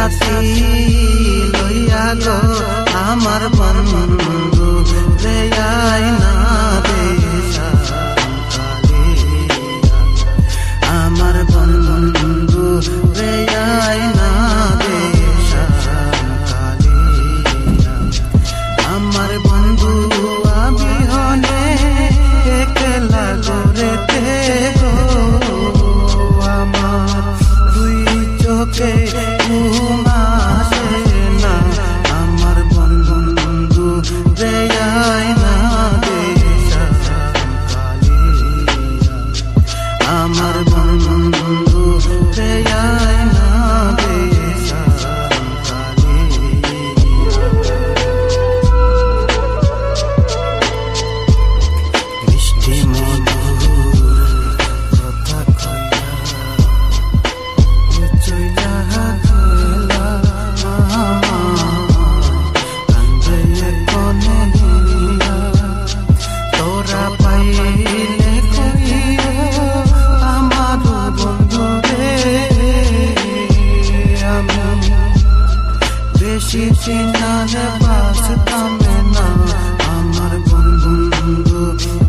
সাথী লইয়া গো আমার বন্ধু রে আইনা দেশা আমার বন্ধু রে আইনা দেশা আমার বন্ধু আবিহনে একলা গোরেতে গো আমার দুই চোখে ঘুম আসে না আমার বন্ধু রে আইনা দেশা আমার বন্ধু রে আইনা দেশা মিষ্টি মধুর কথা কইয়া চইলা গেলা কান্দে কোনে গিয়া তোরা পাইলে কইও আমার বন্ধু রে আমি বেশি চিনালে বাসতাম না আমার বন্ধু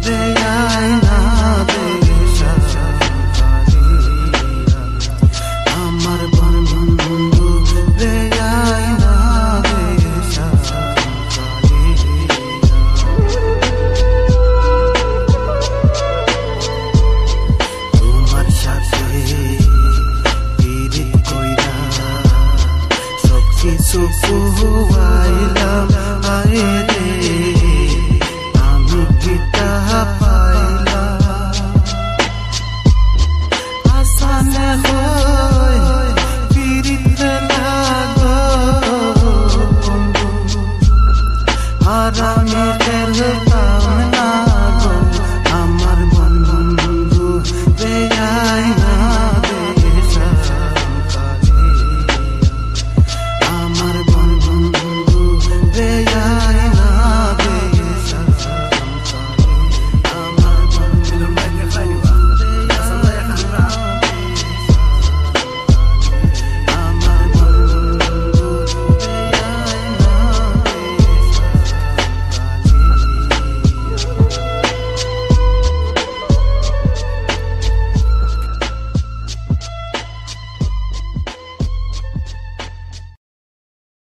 রে আইনা দেশা আমার বন্ধু রে আইনা দেশা তোমার সাথে পিরিত কইরা সব কিছু খুয়াইলাম আয় রে